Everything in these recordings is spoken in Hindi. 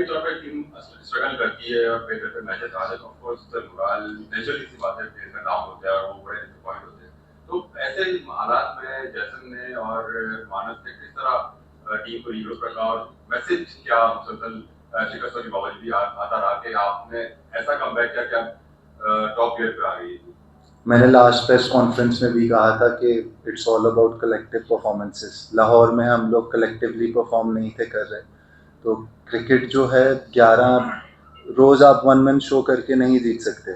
डेफिनेटली तौर पे टीम स्ट्रगल करती है और कई दफे मैचेस आ जाए तो ऑफ कोर्स मोरल नेचुरली सी बात है, प्लेयर का डाउन होता है और वो बड़े डिसअपॉइंट होते हैं। तो ऐसे हालात में जैसन ने और मानस ने किस तरह टीम को रीग्रुप रखा और मैसेज क्या मुसलसल शिकस्तों के बावजूद आता रहा कि आपने ऐसा कमबैक किया कि आप टॉप गियर पे आ गई? मैंने लास्ट प्रेस कॉन्फ्रेंस में भी कहा था कि it's all about collective performances. Lahore में हम लोग कलेक्टिवली परफॉर्म नहीं थे कर रहे, तो क्रिकेट जो है 11 रोज़ आप वन मैन शो करके नहीं जीत सकते।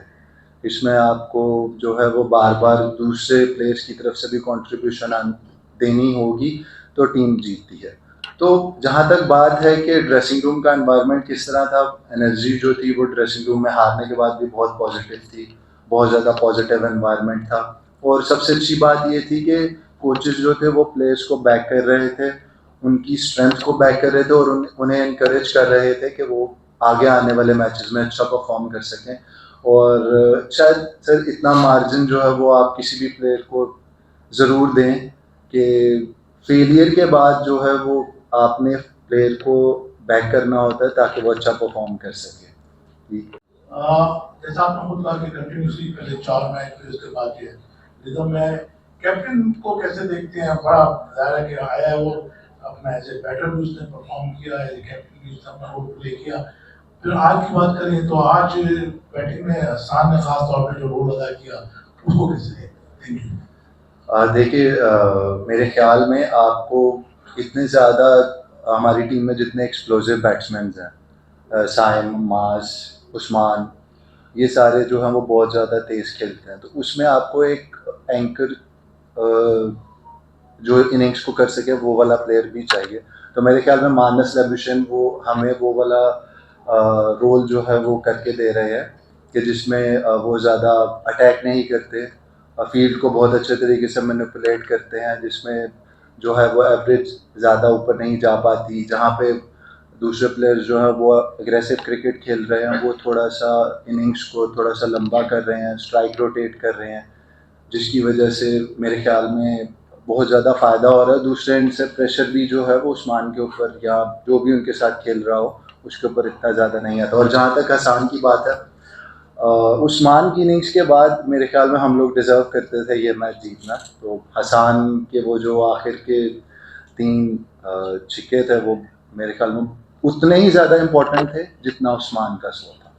इसमें आपको जो है वो बार बार दूसरे प्लेयर्स की तरफ से भी कंट्रीब्यूशन देनी होगी तो टीम जीतती है। तो जहाँ तक बात है कि ड्रेसिंग रूम का एनवायरनमेंट किस तरह था, एनर्जी जो थी वो ड्रेसिंग रूम में हारने के बाद भी बहुत पॉजिटिव थी, बहुत ज़्यादा पॉजिटिव एनवायरनमेंट था। और सबसे अच्छी बात ये थी कि कोचेस जो थे वो प्लेयर्स को बैक कर रहे थे, उनकी स्ट्रेंथ को बैक कर रहे थे और उन्हें इनकरेज कर रहे थे कि वो आगे आने वाले मैचेस में अच्छा परफॉर्म कर सकें। और शायद सर इतना मार्जिन जो है वो आप किसी भी प्लेयर को ज़रूर दें कि फेलियर के बाद जो है वो आपने प्लेयर को बैक करना होता है ताकि वो अच्छा परफॉर्म कर सके। जैसा आपने खुद कहा कि कंटिन्यूसली पहले 4 मैच फिर उसके बाद ये रिदम में कैप्टन को कैसे देखते हैं? बड़ा ज़ाहिर है कि आया है वो अपना एज ए बैटर भी उसने परफॉर्म किया, एज ए कैप्टन भी उसने अपना रोल प्ले किया। फिर आज की बात करें तो आज बैटिंग में हसन ने खास तौर पे जो रोल अदा किया उसको कैसे देखते हैं? Thank you. देखिए, मेरे ख्याल में आपको इतने ज़्यादा हमारी टीम में जितने एक्सप्लोसिव बैट्समैन हैं, साइम, मास, उस्मान, ये सारे जो हैं वो बहुत ज़्यादा तेज़ खेलते हैं, तो उसमें आपको एक एंकर जो इनिंग्स को कर सके वो वाला प्लेयर भी चाहिए। तो मेरे ख्याल में मानस लैबुशेन वो हमें वो वाला रोल जो है वो करके दे रहे हैं कि जिसमें वो ज़्यादा अटैक नहीं करते, फील्ड को बहुत अच्छे तरीके से मैनिपुलेट करते हैं, जिसमें जो है वो एवरेज ज़्यादा ऊपर नहीं जा पाती। जहाँ पे दूसरे प्लेयर्स जो है वो एग्रेसिव क्रिकेट खेल रहे हैं, वो थोड़ा सा इनिंग्स को थोड़ा सा लंबा कर रहे हैं, स्ट्राइक रोटेट कर रहे हैं, जिसकी वजह से मेरे ख्याल में बहुत ज़्यादा फ़ायदा हो रहा है। दूसरे एंड से प्रेशर भी जो है वो उस्मान के ऊपर या जो भी उनके साथ खेल रहा हो उसके ऊपर इतना ज़्यादा नहीं आता। और जहाँ तक हसन की बात है, उस्मान की इनिंग्स के बाद मेरे ख्याल में हम लोग डिज़र्व करते थे ये मैच जीतना। तो हसन के वो जो आखिर के 3 छिक्के थे वो मेरे ख्याल में उतने ही ज़्यादा इम्पोर्टेंट थे जितना उस्मान का शो था।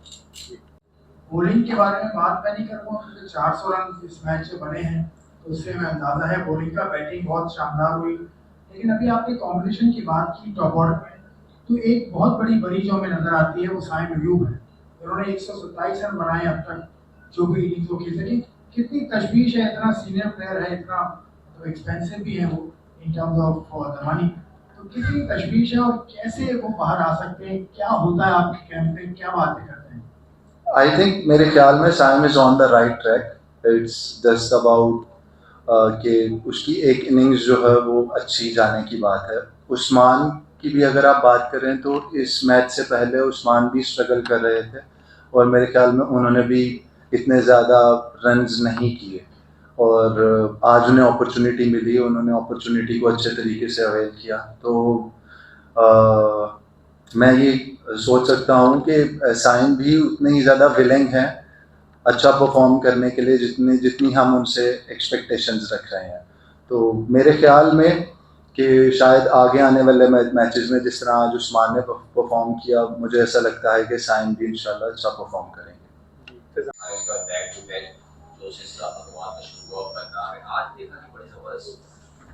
बॉलिंग के बारे में बात मैं नहीं करूँगा क्योंकि 400 रन इस मैच से बने हैं, तो उससे हमें अंदाजा है बॉलिंग का। बैटिंग बहुत शानदार हुई, लेकिन अभी आपने कॉम्बिनेशन की बात की टॉप ऑर्डर में, तो एक बहुत बड़ी बड़ी जो हमें नजर आती है वो साइम अयूब है। उन्होंने 127 रन बनाए अब तक जो भी इनिंग्स वो खेल सके। कितनी तशवीश है, इतना सीनियर प्लेयर है, इतना तो एक्सपेंसिव भी है वो in terms of the money, तो कितनी तशवीश है और कैसे वो बाहर आ सकते हैं? क्या होता है आपके कैंप में, क्या बातें करते हैं? आई थिंक मेरे ख्याल में Saim is on the right track. It's just about कि उसकी एक इनिंग्स जो है वो अच्छी जाने की बात है। उस्मान की भी अगर आप बात करें तो इस मैच से पहले उस्मान भी स्ट्रगल कर रहे थे और मेरे ख्याल में उन्होंने भी इतने ज़्यादा रन्स नहीं किए, और आज उन्हें अपॉर्चुनिटी मिली, उन्होंने अपॉर्चुनिटी को अच्छे तरीके से अवेल किया। तो मैं ये सोच सकता हूँ कि साइम भी उतने ही ज़्यादा विलिंग हैं अच्छा परफॉर्म करने के लिए जितनी हम उनसे एक्सपेक्टेशंस रख रहे हैं। तो मेरे ख्याल में कि शायद आगे आने वाले मैचेस में जिस तरह आज उस्मान ने परफॉर्म किया, मुझे ऐसा लगता है कि साइम भी इंशाल्लाह अच्छा परफॉर्म करेंगे। आज देखा कि बड़ी जबरदस्त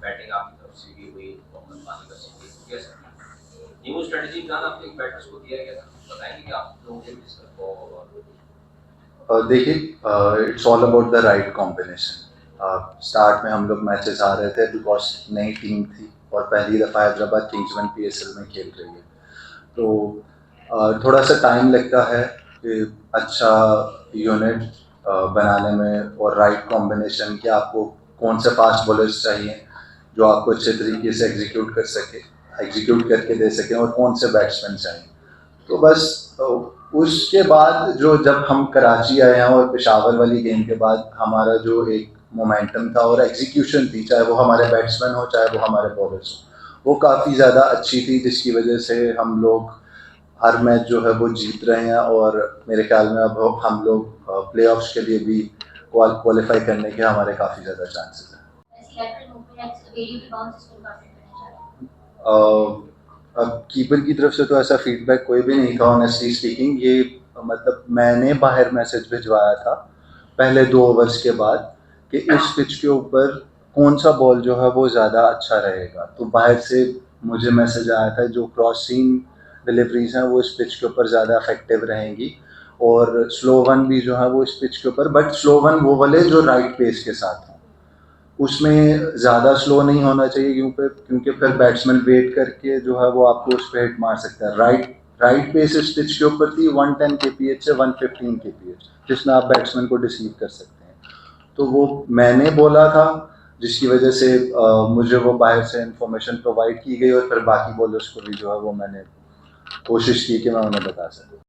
बैटिंग आपकी तरफ से भी हुई, मोहम्मद पानी का सीरीज कैसा न्यू स्ट्रेटजी प्लान आपने बैटर्स को दिया गया था, बताएंगे कि आप लोगों के बीच देखिए, it's all about the right combination. Start में हम लोग मैचेस आ रहे थे बिकॉज नई टीम थी और पहली दफ़ा हैदराबाद किंग्स 1 PSL में खेल रही है, तो थोड़ा सा टाइम लगता है कि अच्छा यूनिट बनाने में और राइट कॉम्बिनेशन कि आपको कौन से फास्ट बॉलर्स चाहिए जो आपको अच्छे तरीके से एग्जीक्यूट करके दे सकें और कौन से बैट्समैन चाहिए। तो बस उसके बाद जो जब हम कराची आए हैं और पेशावर वाली गेम के बाद हमारा जो एक मोमेंटम था और एग्जीक्यूशन थी, चाहे वो हमारे बैट्समैन हो चाहे वो हमारे बॉलर्स हो, वो काफ़ी ज़्यादा अच्छी थी, जिसकी वजह से हम लोग हर मैच जो है वो जीत रहे हैं और मेरे ख्याल में अब हम लोग प्लेऑफ्स के लिए भी क्वालिफाई करने के हमारे काफ़ी ज़्यादा चांसेस हैं। अब कीपर की तरफ से तो ऐसा फीडबैक कोई भी नहीं था ऑनेस्टली स्पीकिंग। ये मतलब मैंने बाहर मैसेज भिजवाया था पहले 2 ओवर्स के बाद कि इस पिच के ऊपर कौन सा बॉल जो है वो ज़्यादा अच्छा रहेगा, तो बाहर से मुझे मैसेज आया था जो क्रॉस सीम डिलीवरीज हैं वो इस पिच के ऊपर ज़्यादा इफेक्टिव रहेंगी और स्लो वन भी जो है वो इस पिच के ऊपर, बट स्लो वन वो वाले जो राइट पेस के साथ हों, उसमें ज़्यादा स्लो नहीं होना चाहिए क्योंकि फिर बैट्समैन वेट करके जो है वो आपको उस पर हिट मार सकता है। राइट पेस इस पिच के ऊपर थी 110 kph से 115 kph, जिसमें आप बैट्समैन को डिसीव कर सकते हैं। तो वो मैंने बोला था जिसकी वजह से मुझे वो बाहर से इंफॉर्मेशन प्रोवाइड की गई और फिर बाकी बॉलर्स को भी जो है वो मैंने कोशिश की कि मैं उन्हें बता सकूँ।